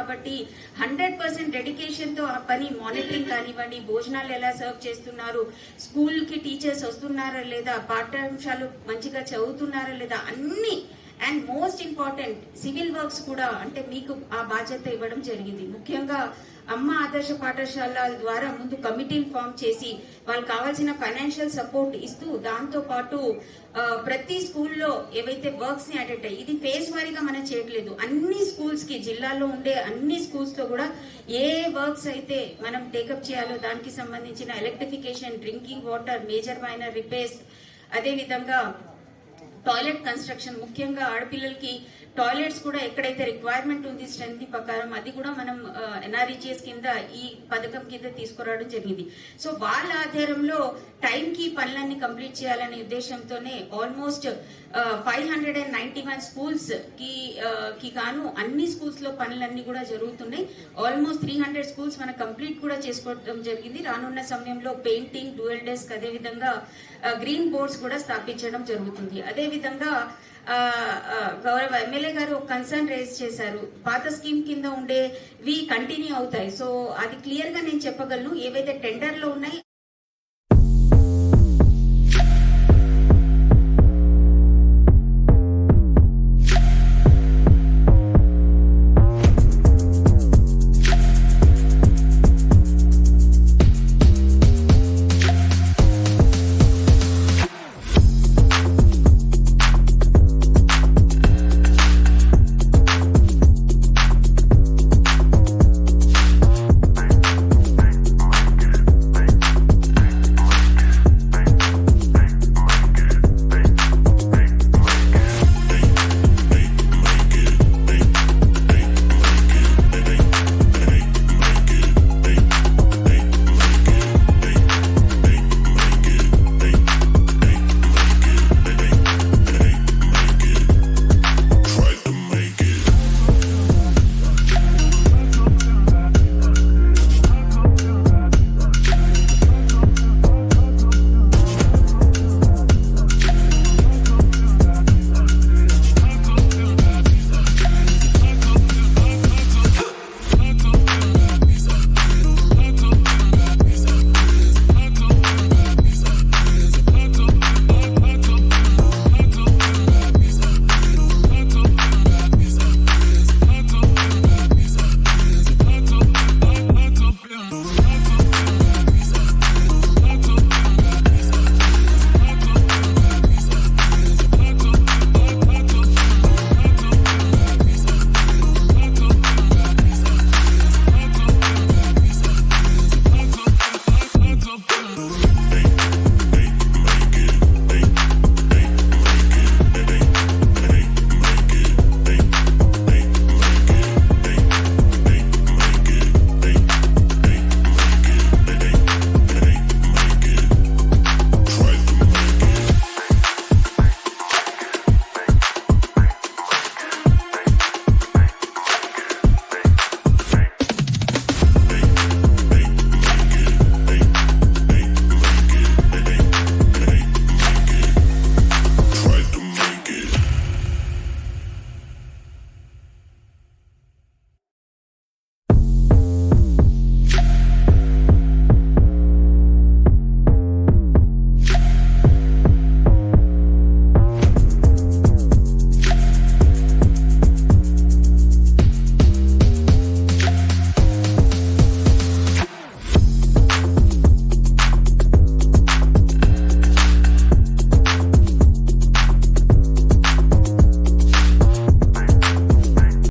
కాబట్టి 100% డెడికేషన్ తో ఆ పని మానిటరింగ్ కానివ్వండి, భోజనాలు ఎలా సర్వ్ చేస్తున్నారు, స్కూల్ కి టీచర్స్ వస్తున్నారా లేదా, పాఠ్యాంశాలు మంచిగా చదువుతున్నారా లేదా, అన్ని and most important civil works కూడా అంటే మీకు ఆ బాధ్యత ఇవ్వడం జరిగింది. ముఖ్యంగా అమ్మ ఆదర్శ పాఠశాల ద్వారా ముందు కమిటీని ఫామ్ చేసి వాళ్ళకి కావాల్సిన ఫైనాన్షియల్ సపోర్ట్ ఇస్తూ, దాంతో పాటు ప్రతి స్కూల్లో ఏవైతే వర్క్స్ ని అటెండ్ ఇది ఫేజ్ వారీగా మనం చేయట్లేదు. అన్ని స్కూల్స్ కి, జిల్లాలో ఉండే అన్ని స్కూల్స్ లో కూడా ఏ వర్క్స్ అయితే మనం టేకప్ చేయాలో దానికి సంబంధించిన electrification, drinking water, major minor repairs, అదే విధంగా టాయిలెట్ కన్స్ట్రక్షన్, ముఖ్యంగా ఆడపిల్లలకి టాయిలెట్స్ కూడా ఎక్కడైతే రిక్వైర్మెంట్ ఉంది స్ట్రెంత్ ప్రకారం అది కూడా మనం ఎన్ఆర్ఈజీఎస్ కింద ఈ పథకం కింద తీసుకురావడం జరిగింది. సో వాళ్ళ ఆధారంలో టైం కి పనులన్నీ కంప్లీట్ చేయాలనే ఉద్దేశంతోనే ఆల్మోస్ట్ 591 స్కూల్స్ కి గాను అన్ని స్కూల్స్ లో పనులన్నీ కూడా జరుగుతున్నాయి. ఆల్మోస్ట్ 300 స్కూల్స్ మనం కంప్లీట్ కూడా చేసుకోవడం జరిగింది. రానున్న సమయంలో పెయింటింగ్, డ్యూయల్ డెస్క్, అదే విధంగా గ్రీన్ బోర్డ్స్ కూడా స్థాపించడం జరుగుతుంది. అదే విధంగా గౌరవ ఎమ్మెల్యే గారు ఒక కన్సర్న్ రేజ్ చేశారు, పాత స్కీమ్ కింద ఉండేవి కంటిన్యూ అవుతాయి. సో అది క్లియర్ గా నేను చెప్పగలను, ఏవైతే టెండర్ లో ఉన్నాయి